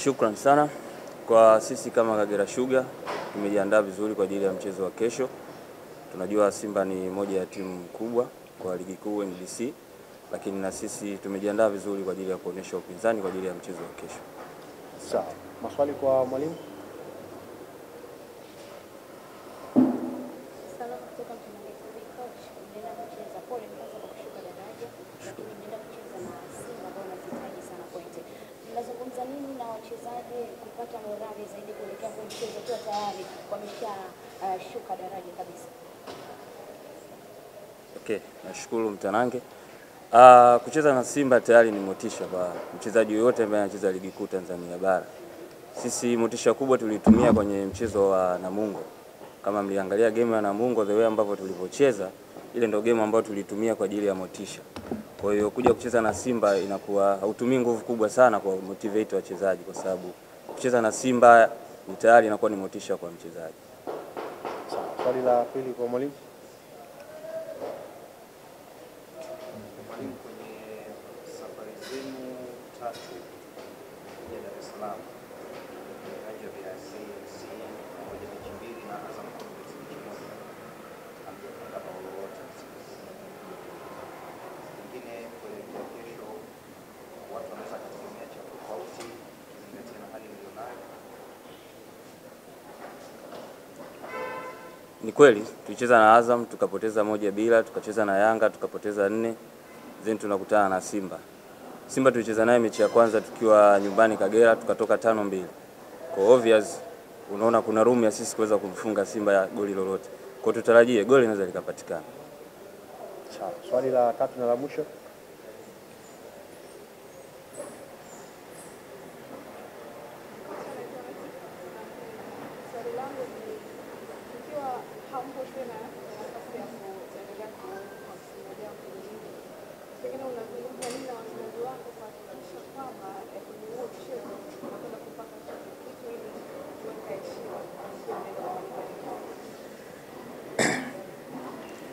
Shukran sana. Kwa sisi kama Kagera Sugar tumejiandaa vizuri kwa ajili ya mchezo wa kesho. Tunajua Simba ni moja ya timu kubwa kwa ligi kuu NBC, lakini na sisi tumejiandaa vizuri kwa ajili ya kuonesha upinzani kwa ajili ya mchezo wa kesho. Sawa. Maswali kwa mwalimu? Unazungumza nini na wachezaji kupata morali zaidi kuelekea kwenye mchezo kwa tayari wameshashuka daraja kabisa? Okay, nashukuru Mtanange. Kucheza na Simba tayari ni motisha kwa mchezaji yoyote ambaye anacheza ligi kuu Tanzania bara. Sisi motisha kubwa tulitumia kwenye mchezo wa Namungo. Kama mliangalia game ya Namungo, the way ambavyo tulipocheza, ile ndio game ambayo tulitumia kwa ajili ya motisha. Kwa hiyo kuja kucheza na Simba inakuwa hautumii nguvu kubwa sana kwa motivate wachezaji, kwa sababu kucheza na Simba ni tayari inakuwa ni motisha kwa mchezaji. Sawa. Swali la pili kwa mwalimu? Mwalimu, kwenye safari zenu tatu ya Dar es Salaam, viwanja vya CMC pamoja na mechi mbili na Azam Complex mechi moja, hamjapata bao lolote. Pengine kuelekea kesho watu wanaweza kutegemea cha tofauti kuzingatia na hali mlionayo. Ni kweli tulicheza na Azam tukapoteza 1-0, tukacheza na Yanga tukapoteza 4, then tunakutana na Simba. Simba tulicheza naye mechi ya kwanza tukiwa nyumbani Kagera tukatoka 5-2. Kwa obvious unaona kuna room ya sisi kuweza kumfunga Simba ya goli lolote. Kwa tutarajie goli linaweza likapatikana. Sawa. Swali la tatu na la mwisho?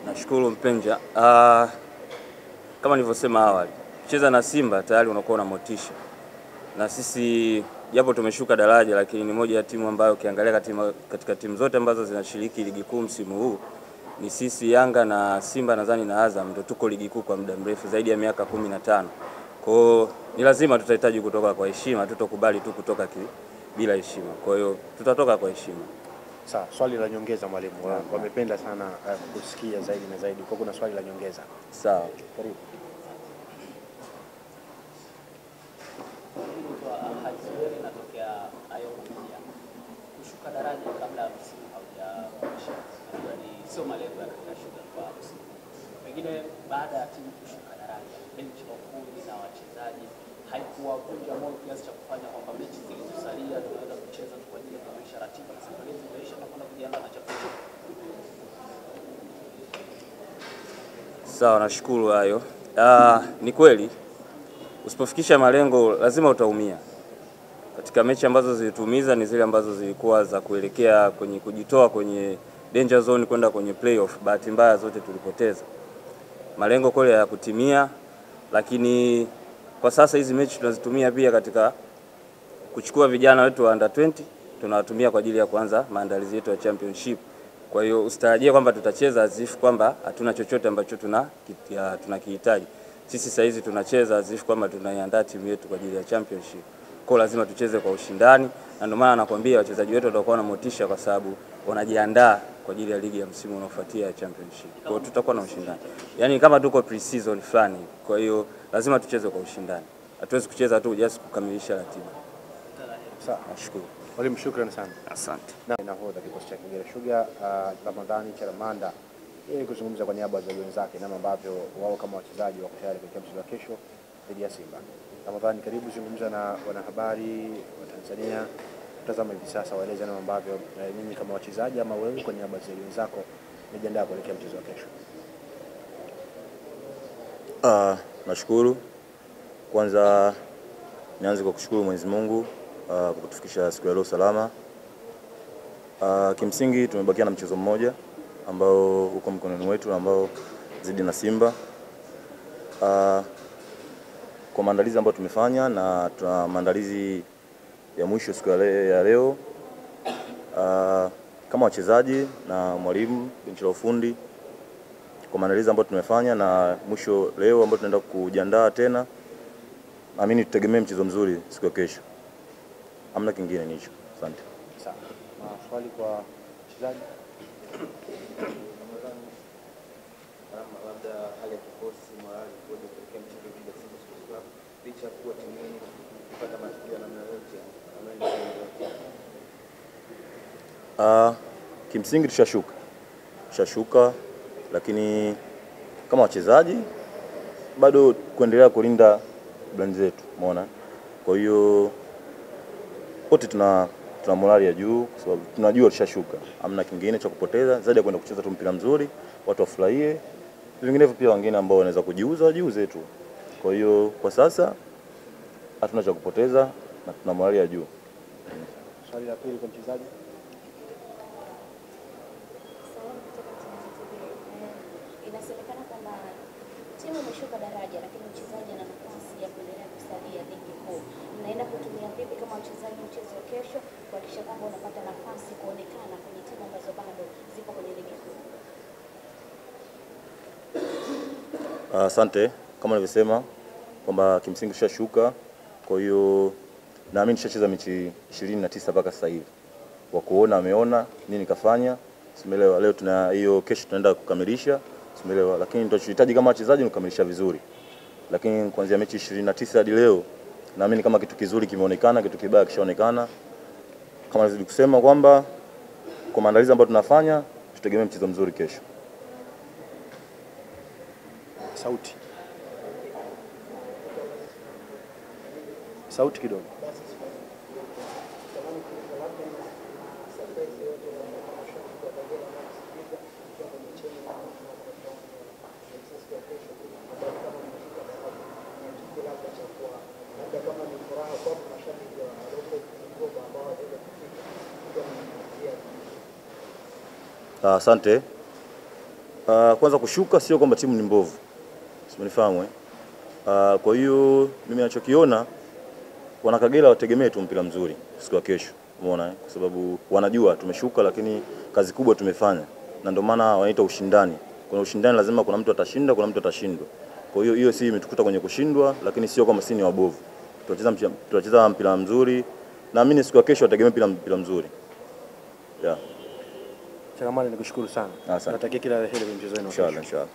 Nashukuru Mpenja. Kama nilivyosema awali, kucheza na Simba tayari unakuwa na motisha. Na sisi japo tumeshuka daraja, lakini ni moja ya timu ambayo ukiangalia katika timu zote ambazo zinashiriki ligi kuu msimu huu ni sisi Yanga na Simba nadhani na Azam ndio tuko ligi kuu kwa muda mrefu zaidi ya miaka 15. Kwa hiyo ni lazima tutahitaji kutoka kwa heshima, tutokubali tu kutoka bila heshima. Kwa hiyo tutatoka kwa heshima. Sawa. Swali la nyongeza mwalimu. Wamependa sana kusikia zaidi na zaidi. Kwa kuna swali la nyongeza. Sawa. Karibu. Inatokea hayo moja kushuka daraja kabla ya msimu haujaisha, ni sio malengo ya Kagera Sugar kwa msimu. Pengine baada ya timu kushuka daraja, benchi la ufundi na wachezaji haikuwavunja moyo kiasi cha kufanya kwamba mechi zilizosalia tunaweza kucheza tu kwa ajili ya kuisha ratiba na safari zimeisha na kwenda kujiandaa na championship? Sawa, nashukuru hayo. Ni kweli usipofikisha malengo lazima utaumia. Katika mechi ambazo zilitumiza ni zile ambazo zilikuwa za kuelekea kwenye kujitoa kwenye danger zone kwenda kwenye playoff. Bahati mbaya zote tulipoteza. Malengo kweli hayakutimia, lakini kwa sasa hizi mechi tunazitumia pia katika kuchukua vijana wetu wa under 20, tunawatumia kwa ajili ya kuanza maandalizi yetu ya championship. Kwa hiyo usitarajie kwamba tutacheza azifu kwamba hatuna chochote ambacho tunakihitaji. Sisi sasa hizi tunacheza azifu kwamba tunaiandaa timu yetu kwa ajili ya championship. Kwa lazima tucheze kwa ushindani, na ndio maana nakwambia wachezaji wetu watakuwa na motisha kwa sababu wanajiandaa kwa ajili ya ligi ya msimu unaofuatia ya championship. Kwa hiyo tutakuwa na ushindani. Yaani kama tuko pre-season fulani. Kwa hiyo lazima tucheze kwa ushindani. Hatuwezi kucheza tu just kukamilisha ratiba. Sawa. Nashukuru. Mwalimu, shukrani sana. Asante. Na nahodha kikosi cha Kagera Sugar Ramadhani Charamanda ili kuzungumza kwa niaba ya wenzake namna ambavyo wao kama wachezaji wako tayari kwa mchezo wa kesho dhidi ya Simba. Ramadhani, karibu zungumza na wanahabari wa Tanzania. Tazama hivi sasa, waeleze namna ambavyo nyinyi kama wachezaji ama wewe kwa niaba ya wenzako mmejiandaa kuelekea mchezo wa kesho. Nashukuru. Kwanza nianze kwa kushukuru Mwenyezi Mungu kwa kutufikisha siku ya leo salama. Kimsingi tumebakia na mchezo mmoja ambao uko mkononi wetu ambao zidi na Simba. Kwa maandalizi ambayo tumefanya na tuna maandalizi ya mwisho siku ya leo kama wachezaji na mwalimu benchi la ufundi kwa maandalizi ambayo tumefanya, na mwisho leo ambayo tunaenda kujiandaa tena, naamini tutegemee mchezo mzuri siku ya kesho. Hamna kingine nicho. Asante. Sawa. Maswali kwa wachezaji? Labda hali ya kikosi, morali kuja kuelekea mchezo dhidi ya Simba Sports Club, licha ya kuwa timu yenu kupata matokeo ya namna yote, kimsingi tushashuka, lakini kama wachezaji bado kuendelea kulinda brand zetu, umeona. Kwa hiyo wote tuna morali ya juu kwa sababu tunajua tushashuka. Hamna kingine cha kupoteza zaidi ya kwenda kucheza tu mpira mzuri, watu wafurahie. Vinginevyo pia wengine ambao wanaweza kujiuza wajiuze tu. Kwa hiyo kwa sasa hatuna cha kupoteza na tuna morali ya juu. Swali la pili kwa mchezaji. Inasemekana kwamba timu imeshuka daraja, lakini mchezaji ana nafasi ya kuendelea kusalia ligi kuu. Mnaenda kutumia vipi kama wachezaji mchezo wa kesho kuhakikisha kwamba unapata nafasi kuonekana kwenye timu ambazo bado zipo kwenye ligi kuu? Asante. Kama nilivyosema kwamba kimsingi tushashuka, kwa hiyo naamini tushacheza mechi 29 mpaka sasa hivi. Wa kuona ameona nini kafanya, simeelewa. Leo tuna hiyo, kesho tunaenda kukamilisha, simeelewa. Lakini tunachohitaji kama wachezaji ni kukamilisha vizuri. Lakini kuanzia mechi 29 hadi leo naamini kama kitu kizuri kimeonekana, kitu kibaya kishaonekana. Kama nilizidi kusema kwamba kwa maandalizi ambayo tunafanya, tutegemee mchezo mzuri kesho. Sauti kidogo. Asante. Kwanza kushuka sio kwamba timu ni mbovu. Simenifahamu eh? Kwa hiyo mimi ninachokiona wana Kagera wategemee tu mpira mzuri siku ya kesho. Umeona eh? Kwa sababu wanajua tumeshuka lakini kazi kubwa tumefanya. Na ndio maana wanaita ushindani. Kuna ushindani lazima kuna mtu atashinda, kuna mtu atashindwa. Kwa hiyo si imetukuta kwenye kushindwa, lakini sio kama sisi ni wabovu. Tutacheza mpira mzuri. Naamini siku ya kesho wategemee mpira mzuri. Yeah. Changamani, nikushukuru sana. Asante. Natakia kila la heri kwenye mchezo wenu. Inshallah.